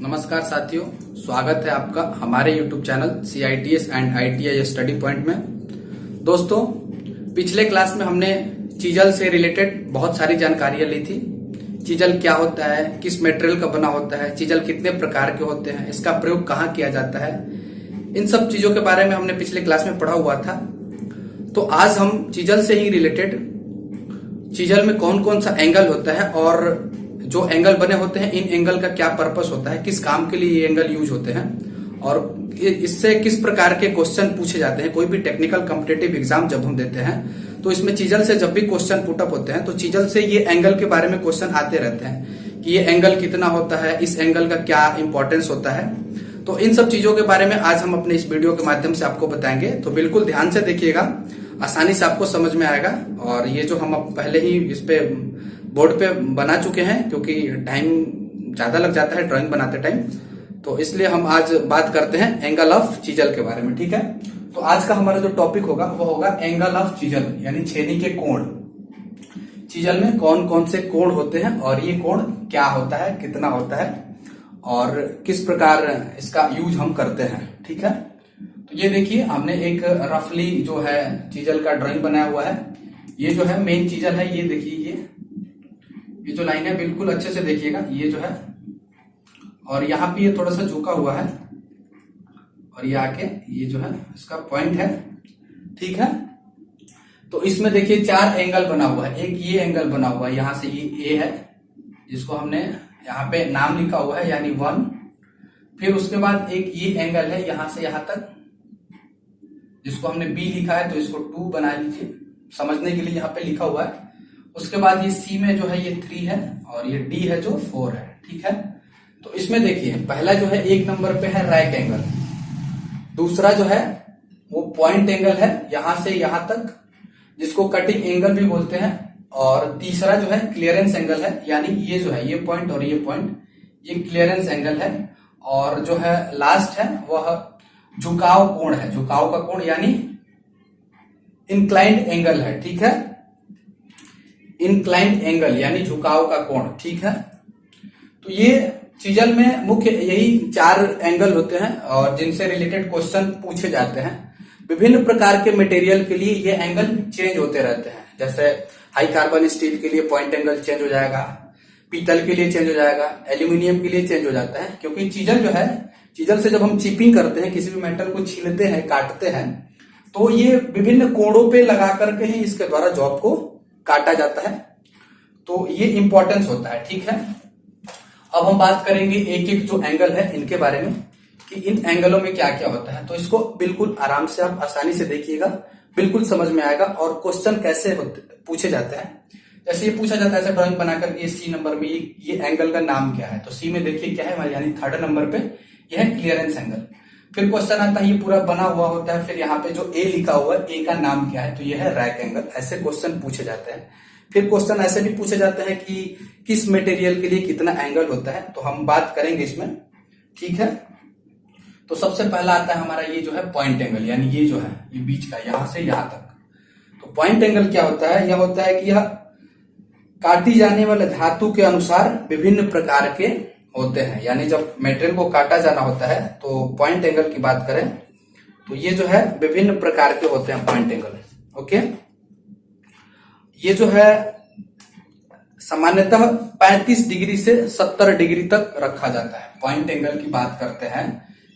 नमस्कार साथियों, स्वागत है आपका हमारे YouTube channel CITS and ITI study point में। दोस्तों, पिछले क्लास में हमने चीजल से रिलेटेड बहुत सारी जानकारियां ली थी। चीजल क्या होता है, किस मटेरियल का बना होता है, चीजल कितने प्रकार के होते हैं, इसका प्रयोग कहाँ किया जाता है, इन सब चीजों के बारे में हमने पिछले क्लास में पढ़ा हुआ था। तो आज हम चीजल से ही रिलेटेड चीजल में कौन कौन सा एंगल होता है और जो एंगल बने होते हैं, इन एंगल का क्या पर्पस होता है, किस काम के लिए ये एंगल यूज होते हैं और इससे किस प्रकार के क्वेश्चन पूछे जाते हैं। कोई भी टेक्निकल कॉम्पिटिटिव एग्जाम जब हम देते हैं तो इसमें चीजल से जब भी क्वेश्चन पुटअप होते हैं तो चीजल से ये एंगल के बारे में क्वेश्चन आते रहते हैं कि ये एंगल कितना होता है, इस एंगल का क्या इंपॉर्टेंस होता है। तो इन सब चीजों के बारे में आज हम अपने इस वीडियो के माध्यम से आपको बताएंगे। तो बिल्कुल ध्यान से देखिएगा, आसानी से आपको समझ में आएगा। और ये जो हम पहले ही इस पे बोर्ड पे बना चुके हैं, क्योंकि टाइम ज्यादा लग जाता है ड्राइंग बनाते टाइम, तो इसलिए हम आज बात करते हैं एंगल ऑफ चीजल के बारे में। ठीक है, तो आज का हमारा जो टॉपिक होगा वो होगा एंगल ऑफ चीजल, यानी छेनी के कोण। चीजल में कौन कौन से कोण होते हैं और ये कोण क्या होता है, कितना होता है और किस प्रकार इसका यूज हम करते हैं। ठीक है, तो ये देखिए हमने एक रफली जो है चीजल का ड्राइंग बनाया हुआ है। ये जो है मेन चीजल है, ये देखिए ये जो लाइन है बिल्कुल अच्छे से देखिएगा, ये जो है, और यहाँ पे ये थोड़ा सा झुका हुआ है और ये आके ये जो है इसका पॉइंट है। ठीक है, तो इसमें देखिए 4 एंगल बना हुआ है। एक ये एंगल बना हुआ है, यहां से ये ए है जिसको हमने यहाँ पे नाम लिखा हुआ है यानी 1। फिर उसके बाद एक ये एंगल है यहां से यहां तक जिसको हमने बी लिखा है, तो इसको 2 बना लीजिए, समझने के लिए यहाँ पे लिखा हुआ है। उसके बाद ये सी में जो है ये 3 है और ये डी है जो 4 है। ठीक है, तो इसमें देखिए पहला जो है 1 नंबर पे है रैक एंगल, दूसरा जो है वो पॉइंट एंगल है यहां से यहां तक जिसको कटिंग एंगल भी बोलते हैं, और तीसरा जो है क्लियरेंस एंगल है, यानी ये जो है ये पॉइंट और ये पॉइंट ये क्लियरेंस एंगल है। और जो है लास्ट है वह झुकाव कोण है, झुकाव का कोण यानी इंक्लाइंड एंगल है। ठीक है, इंक्लाइंड एंगल यानी झुकाव का कोण। ठीक है, तो ये चीजल में मुख्य यही 4 एंगल होते हैं और जिनसे रिलेटेड क्वेश्चन पूछे जाते हैं। विभिन्न प्रकार के मटेरियल के लिए ये एंगल चेंज होते रहते हैं। जैसे हाई कार्बन स्टील के लिए पॉइंट एंगल चेंज हो जाएगा, पीतल के लिए चेंज हो जाएगा, एल्यूमिनियम के लिए चेंज हो जाता है, क्योंकि चीजल जो है, चीजल से जब हम चिपिंग करते हैं, किसी भी मेटल को छीलते हैं, काटते हैं, तो ये विभिन्न कोणों पे लगा करके ही इसके द्वारा जॉब को काटा जाता है। तो ये इंपॉर्टेंस होता है। ठीक है, अब हम बात करेंगे एक एक जो एंगल है इनके बारे में कि इन एंगलों में क्या क्या होता है। तो इसको बिल्कुल आराम से आप आसानी से देखिएगा, बिल्कुल समझ में आएगा। और क्वेश्चन कैसे पूछे जाते हैं, जैसे ये पूछा जाता है ऐसे ड्राइंग बनाकर ये सी नंबर में ये एंगल का नाम क्या है, तो सी में देखिए क्या है, यानी 3rd नंबर पे यह है क्लियरेंस एंगल। फिर क्वेश्चन आता है ये पूरा बना हुआ होता है, फिर यहाँ पे जो ए लिखा हुआ है, ए का नाम क्या है, तो यह है रैक एंगल। ऐसे क्वेश्चन पूछे जाते हैं। फिर क्वेश्चन ऐसे भी पूछे जाते हैं कि किस मटेरियल के लिए कितना एंगल होता है, तो हम बात करेंगे इसमें। ठीक है, तो सबसे पहला आता है हमारा ये जो है पॉइंट एंगल, यानी ये जो है ये बीच का यहां से यहां तक। तो पॉइंट एंगल क्या होता है, यह होता है कि यह काटी जाने वाले धातु के अनुसार विभिन्न प्रकार के होते हैं। यानी जब मटेरियल को काटा जाना होता है तो पॉइंट एंगल की बात करें तो ये जो है विभिन्न प्रकार के होते हैं पॉइंट एंगल। ओके, ये जो है सामान्यतः 35 डिग्री से 70 डिग्री तक रखा जाता है। पॉइंट एंगल की बात करते हैं,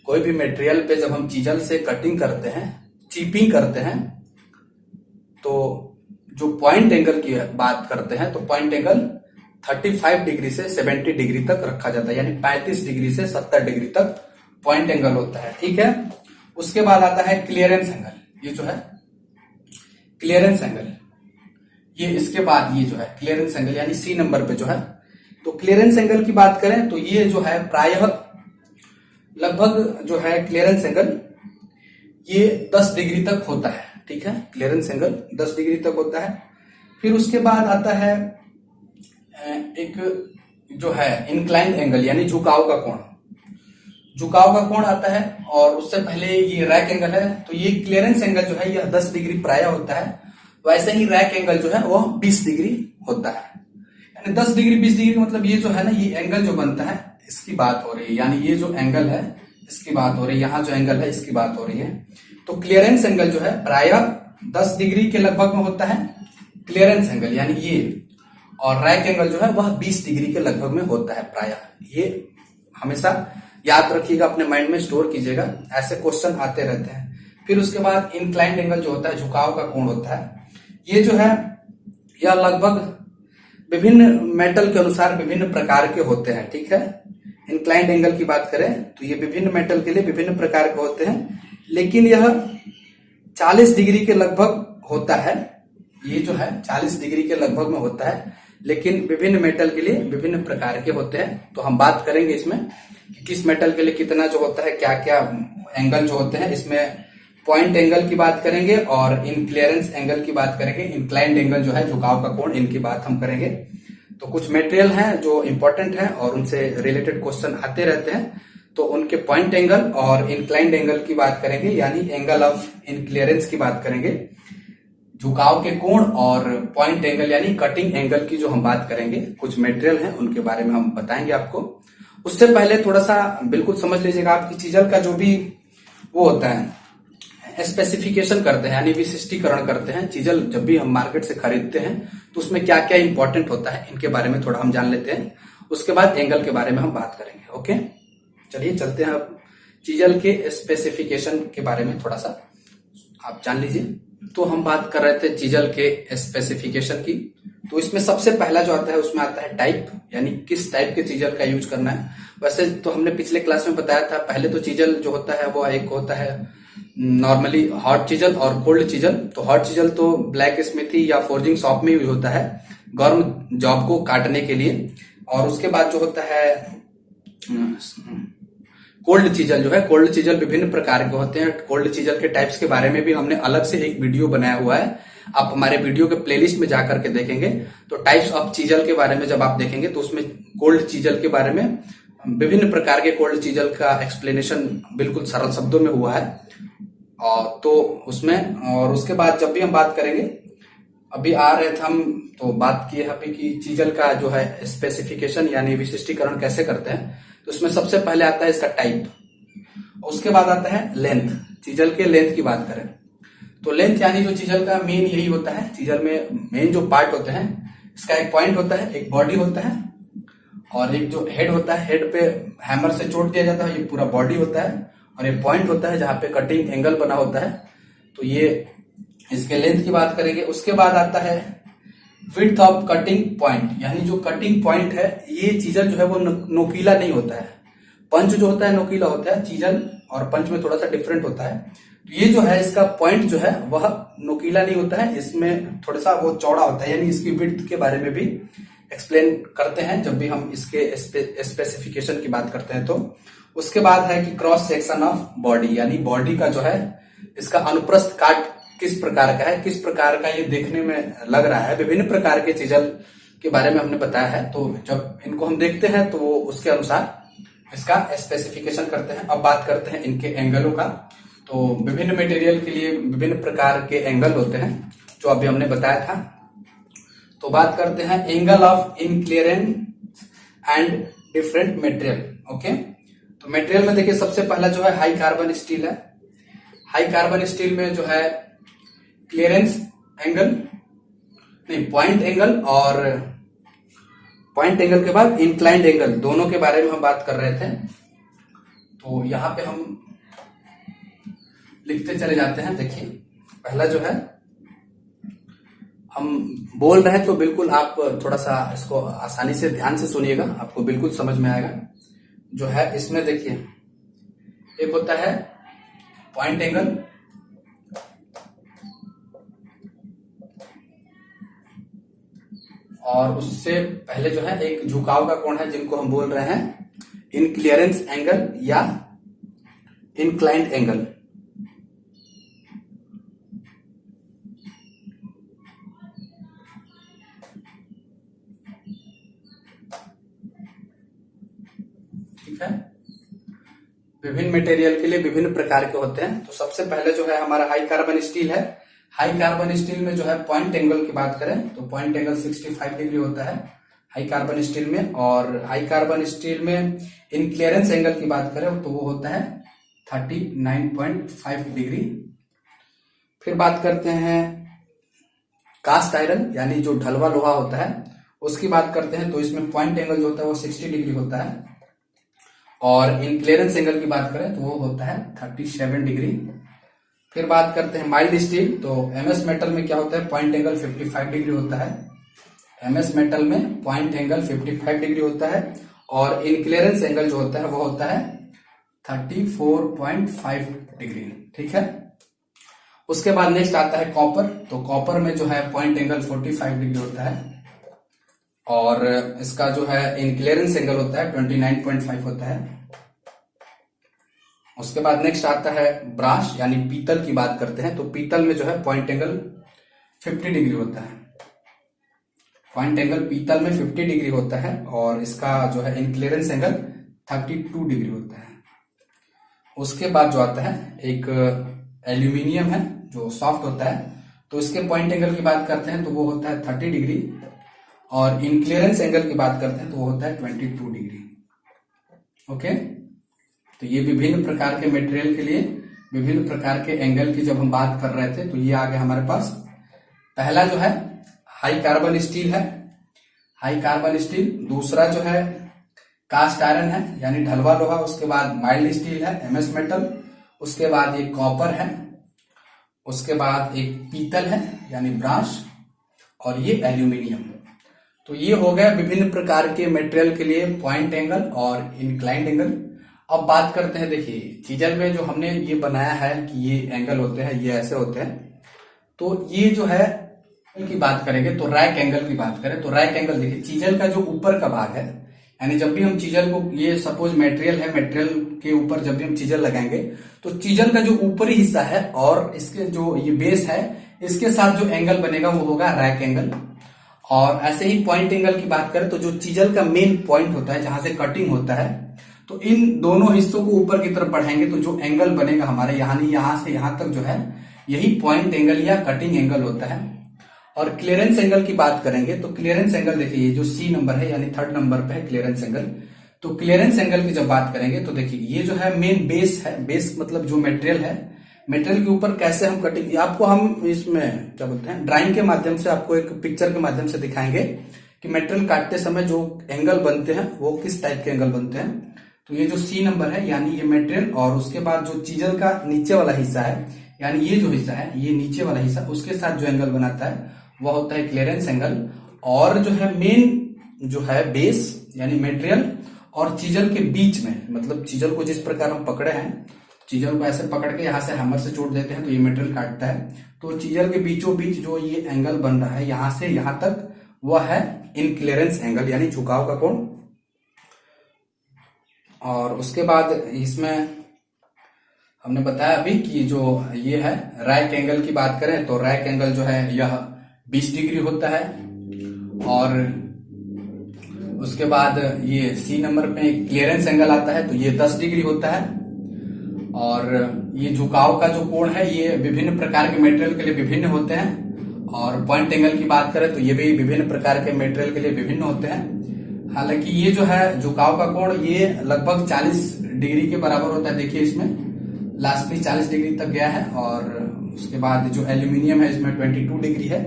कोई भी मटेरियल पे जब हम चीजल से कटिंग करते हैं, चिपिंग करते हैं, तो जो पॉइंट एंगल की बात करते हैं तो पॉइंट एंगल 35 डिग्री से 70 डिग्री तक रखा जाता है, यानी 35 डिग्री से 70 डिग्री तक पॉइंट एंगल होता है। ठीक है, उसके बाद आता है क्लियरेंस एंगल। ये जो है क्लियरेंस एंगल, ये इसके बाद ये जो है क्लियरेंस एंगल यानी सी नंबर पे जो है। तो क्लियरेंस एंगल की बात करें तो ये जो है प्रायः लगभग जो है क्लियरेंस एंगल ये 10 डिग्री तक होता है। ठीक है, क्लियरेंस एंगल 10 डिग्री तक होता है। फिर उसके बाद आता है एक जो है इंक्लाइंड एंगल यानी झुकाव का कोण। झुकाव का कोण आता है, और उससे पहले ये रैक एंगल है। तो ये क्लियरेंस एंगल जो है यह 10 डिग्री प्रायः होता है, वैसे ही रैक एंगल जो है वह 20 डिग्री होता है। यानी 10 डिग्री 20 डिग्री का मतलब ये जो है ना, ये एंगल जो बनता है इसकी बात हो रही है, यानी ये जो एंगल है इसकी बात हो रही है, यहाँ जो एंगल है इसकी बात हो रही है। तो क्लियरेंस एंगल जो है प्रायः 10 डिग्री के लगभग में होता है क्लियरेंस एंगल, यानी ये, और रैक एंगल जो है वह 20 डिग्री के लगभग में होता है प्रायः। ये हमेशा याद रखिएगा, अपने माइंड में स्टोर कीजिएगा, ऐसे क्वेश्चन आते रहते हैं। फिर उसके बाद इंक्लाइंड एंगल जो होता है, झुकाव का कोण होता है, ये जो है यह लगभग विभिन्न मेटल के अनुसार विभिन्न प्रकार के होते हैं, ठीक है। इंक्लाइंड एंगल की बात करें तो ये विभिन्न मेटल के लिए विभिन्न प्रकार के होते हैं, लेकिन यह 40 डिग्री के लगभग होता है। ये जो है 40 डिग्री के लगभग में होता है, लेकिन विभिन्न मेटल के लिए विभिन्न प्रकार के होते हैं। तो हम बात करेंगे इसमें कि किस मेटल के लिए कितना जो होता है, क्या क्या एंगल जो होते हैं। इसमें पॉइंट एंगल की बात करेंगे और इन क्लियरेंस एंगल की बात करेंगे। इंक्लाइंड एंगल जो है झुकाव का कोण, इनकी बात हम करेंगे। तो कुछ मटेरियल हैं जो इंपॉर्टेंट हैं और उनसे रिलेटेड क्वेश्चन आते रहते हैं, तो उनके पॉइंट एंगल और इंक्लाइंड एंगल की बात करेंगे, यानी एंगल ऑफ इन क्लियरेंस की बात करेंगे। झुकाव के कोण और पॉइंट एंगल यानी कटिंग एंगल की जो हम बात करेंगे, कुछ मटेरियल हैं उनके बारे में हम बताएंगे आपको। उससे पहले थोड़ा सा बिल्कुल समझ लीजिएगा, आपकी चीजल का जो भी वो होता है, स्पेसिफिकेशन करते हैं यानी विशिष्टीकरण करते हैं। चीजल जब भी हम मार्केट से खरीदते हैं तो उसमें क्या क्या इंपॉर्टेंट होता है, इनके बारे में थोड़ा हम जान लेते हैं। उसके बाद एंगल के बारे में हम बात करेंगे। ओके, चलिए चलते हैं अब चीजल के स्पेसिफिकेशन के बारे में थोड़ा सा आप जान लीजिए। तो हम बात कर रहे थे चीजल के स्पेसिफिकेशन की। तो इसमें सबसे पहला जो आता है उसमें आता है टाइप, यानी किस टाइप के चीजल का यूज करना है। वैसे तो हमने पिछले क्लास में बताया था, पहले तो चीजल जो होता है वो एक होता है नॉर्मली हॉट चीजल और कोल्ड चीजल। तो हॉट चीजल तो ब्लैक स्मिथी या फोर्जिंग शॉप में यूज होता है गर्म जॉब को काटने के लिए। और उसके बाद जो होता है कोल्ड चीजल जो है, कोल्ड चीजल विभिन्न प्रकार के होते हैं। कोल्ड चीजल के टाइप्स के बारे में भी हमने अलग से एक वीडियो बनाया हुआ है, आप हमारे वीडियो के प्लेलिस्ट में जाकर के देखेंगे। तो टाइप्स ऑफ चीजल के बारे में जब आप देखेंगे तो उसमें कोल्ड चीजल के बारे में विभिन्न प्रकार के कोल्ड चीजल का एक्सप्लेनेशन बिल्कुल सरल शब्दों में हुआ है। और तो उसमें, और उसके बाद जब भी हम बात करेंगे, अभी आ रहे थे हम तो बात की है अभी कि चीजल का जो है स्पेसिफिकेशन यानी विशिष्टीकरण कैसे करते हैं। तो उसमें सबसे पहले आता है इसका टाइप, उसके बाद आता है लेंथ। चीजल के लेंथ की बात करें तो लेंथ यानी जो चीजल का मेन यही होता है। चीजल में मेन जो पार्ट होते हैं, इसका एक पॉइंट होता है, एक बॉडी होता है और एक जो हेड होता है, हेड पे हैमर से चोट दिया जाता है, ये पूरा बॉडी होता है। और एक पॉइंट होता है जहां पे कटिंग एंगल बना होता है। तो ये इसके लेंथ की बात करेंगे। उसके बाद आता है विड्थ ऑफ कटिंग पॉइंट, यानी जो कटिंग पॉइंट है, ये चीजल जो है वो नोकीला नहीं होता है। पंच जो होता है नोकीला होता है, चीजल और पंच में थोड़ा सा डिफरेंट होता है। तो ये जो है इसका पॉइंट जो है वह नोकीला नहीं होता है, इसमें थोड़ा सा वो चौड़ा होता है। यानी इसकी विड्थ के बारे में भी एक्सप्लेन करते हैं जब भी हम इसके स्पेसिफिकेशन की बात करते हैं। तो उसके बाद है कि क्रॉस सेक्शन ऑफ बॉडी, यानी बॉडी का जो है इसका अनुप्रस्थ काट किस प्रकार का है, किस प्रकार का ये देखने में लग रहा है। विभिन्न प्रकार के चीजल के बारे में हमने बताया है, तो जब इनको हम देखते हैं तो वो उसके अनुसार इसका स्पेसिफिकेशन करते हैं। अब बात करते हैं इनके एंगलों का। तो विभिन्न मटेरियल के लिए विभिन्न प्रकार के एंगल होते हैं जो अभी हमने बताया था। तो बात करते हैं angle of in clearance and different material. Okay, तो मटेरियल में देखिए सबसे पहला जो है हाई कार्बन स्टील है। हाई कार्बन स्टील में जो है क्लियरेंस एंगल नहीं, पॉइंट एंगल और पॉइंट एंगल के बाद इंक्लाइंड एंगल, दोनों के बारे में हम बात कर रहे थे। तो यहां पे हम लिखते चले जाते हैं। देखिए पहला जो है हम बोल रहे हैं तो बिल्कुल आप थोड़ा सा इसको आसानी से ध्यान से सुनिएगा, आपको बिल्कुल समझ में आएगा। जो है इसमें देखिए एक होता है पॉइंट एंगल, और उससे पहले जो है एक झुकाव का कोण है जिनको हम बोल रहे हैं इनक्लियरेंस एंगल या इंक्लाइंड एंगल। ठीक है, विभिन्न मटेरियल के लिए विभिन्न प्रकार के होते हैं। तो सबसे पहले जो है हमारा हाई कार्बन स्टील है। हाई कार्बन स्टील में जो है पॉइंट एंगल की बात करें तो पॉइंट एंगल 65 डिग्री होता है हाई कार्बन स्टील में। और हाई कार्बन स्टील में इन क्लियरेंस एंगल की बात करें तो वो होता है 39.5 डिग्री। फिर बात करते हैं कास्ट आयरन यानी जो ढलवा लोहा होता है उसकी बात करते हैं, तो इसमें पॉइंट एंगल जो होता है वो 60 डिग्री होता है। और इन क्लियरेंस एंगल की बात करें तो वो होता है 37 डिग्री। फिर बात करते हैं माइल्ड स्टील, तो एमएस मेटल में क्या होता है, पॉइंट एंगल 55 डिग्री होता है। एमएस मेटल में पॉइंट एंगल 55 डिग्री होता है। और इन क्लियरेंस एंगल जो होता है वो होता है 34.5 डिग्री। ठीक है। उसके बाद नेक्स्ट आता है कॉपर, तो कॉपर में जो है पॉइंट एंगल 45 डिग्री होता है। और इसका जो है इन क्लियरेंस एंगल होता है 29.5 होता है। उसके बाद नेक्स्ट आता है ब्रास यानी पीतल की बात करते हैं, तो पीतल में जो है पॉइंट एंगल 50 डिग्री होता है। पॉइंट एंगल पीतल में 50 डिग्री होता है और इसका जो है इन क्लियरेंस एंगल 32 डिग्री होता है। उसके बाद जो आता है एक एल्यूमिनियम है जो सॉफ्ट होता है, तो इसके पॉइंट एंगल की बात करते हैं तो वो होता है 30 डिग्री। और इन क्लियरेंस एंगल की बात करते हैं तो वो होता है 22 डिग्री। ओके, तो ये विभिन्न प्रकार के मटेरियल के लिए विभिन्न प्रकार के एंगल की जब हम बात कर रहे थे तो ये आ गया हमारे पास। पहला जो है हाई कार्बन स्टील है, हाई कार्बन स्टील। दूसरा जो है कास्ट आयरन है यानी ढलवा लोहा। उसके बाद माइल्ड स्टील है एमएस मेटल। उसके बाद ये कॉपर है। उसके बाद एक पीतल है यानी ब्रास। और ये एल्यूमिनियम। तो ये हो गया विभिन्न प्रकार के मटेरियल के लिए पॉइंट एंगल और इंक्लाइंड एंगल। अब बात करते हैं, देखिए चीजल में जो हमने ये बनाया है कि ये एंगल होते हैं, ये ऐसे होते हैं। तो ये जो है की बात करेंगे तो रैक एंगल की बात करें तो रैक एंगल देखिए चीजल का जो ऊपर का भाग है, यानी जब भी हम चीजल को, ये सपोज मटेरियल है, मटेरियल के ऊपर जब भी हम चीजल लगाएंगे तो चीजल का जो ऊपरी हिस्सा है और इसके जो ये बेस है इसके साथ जो एंगल बनेगा वो होगा रैक एंगल। और ऐसे ही पॉइंट एंगल की बात करें तो जो चीजल का मेन पॉइंट होता है जहां से कटिंग होता है, तो इन दोनों हिस्सों को ऊपर की तरफ बढ़ाएंगे तो जो एंगल बनेगा हमारे यहां से यहां तक जो है यही पॉइंट एंगल या कटिंग एंगल होता है। और क्लियरेंस एंगल की बात करेंगे तो क्लियरेंस एंगल देखिए ये जो सी नंबर है यानी 3rd नंबर पे है क्लियरेंस एंगल। तो क्लियरेंस एंगल की जब बात करेंगे तो देखिए ये जो है मेन बेस है। बेस मतलब जो मटेरियल है, मटेरियल के ऊपर कैसे हम कटिंग, आपको हम इसमें क्या बोलते हैं ड्राइंग के माध्यम से, आपको एक पिक्चर के माध्यम से दिखाएंगे कि मटेरियल काटते समय जो एंगल बनते हैं वो किस टाइप के एंगल बनते हैं। तो ये जो सी नंबर है यानी ये मटेरियल, और उसके बाद जो चीजल का नीचे वाला हिस्सा है यानी ये जो हिस्सा है ये नीचे वाला हिस्सा, उसके साथ जो एंगल बनाता है वह होता है क्लियरेंस एंगल। और जो है मेन जो है बेस यानी मटेरियल और चीजल के बीच में, मतलब चीजल को जिस प्रकार हम पकड़े हैं, चीजल को ऐसे पकड़ के यहां से हैमर से चोट देते हैं तो ये मटेरियल काटता है। तो चीजल के बीचों बीच जो ये एंगल बन रहा है यहां से यहां तक, वह है इन क्लियरेंस एंगल यानी झुकाव का कोण। और उसके बाद इसमें हमने बताया अभी कि जो ये है रैक एंगल की बात करें तो रैक एंगल जो है यह 20 डिग्री होता है। और उसके बाद ये सी नंबर पे क्लियरेंस एंगल आता है तो ये 10 डिग्री होता है। और ये झुकाव का जो कोण है ये विभिन्न प्रकार के मटेरियल के लिए विभिन्न होते हैं। और पॉइंट एंगल की बात करें तो ये भी विभिन्न प्रकार के मटेरियल के लिए विभिन्न होते हैं। हालांकि ये जो है झुकाव का कोण ये लगभग 40 डिग्री के बराबर होता है। देखिए इसमें लास्टली 40 डिग्री तक गया है। और उसके बाद जो एल्यूमिनियम है इसमें 22 डिग्री है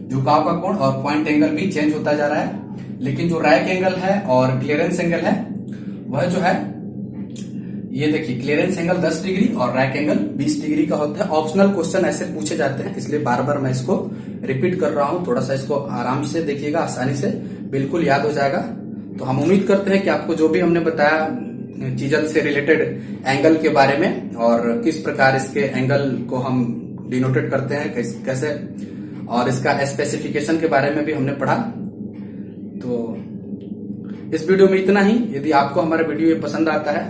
झुकाव का कोण, और पॉइंट एंगल भी चेंज होता जा रहा है। लेकिन जो रैक एंगल है और क्लियरेंस एंगल है वह जो है ये देखिए क्लियरेंस एंगल 10 डिग्री और रैक एंगल 20 डिग्री का होता है। ऑप्शनल क्वेश्चन ऐसे पूछे जाते हैं इसलिए बार बार मैं इसको रिपीट कर रहा हूं, थोड़ा सा इसको आराम से देखिएगा, आसानी से बिल्कुल याद हो जाएगा। तो हम उम्मीद करते हैं कि आपको जो भी हमने बताया चीजल से रिलेटेड एंगल के बारे में और किस प्रकार इसके एंगल को हम डिनोटेट करते हैं कैसे, और इसका स्पेसिफिकेशन के बारे में भी हमने पढ़ा। तो इस वीडियो में इतना ही। यदि आपको हमारा वीडियो ये पसंद आता है,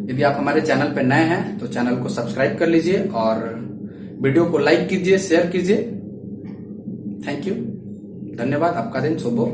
यदि आप हमारे चैनल पर नए हैं तो चैनल को सब्सक्राइब कर लीजिए और वीडियो को लाइक कीजिए, शेयर कीजिए। थैंक यू, धन्यवाद। आपका दिन शुभ हो।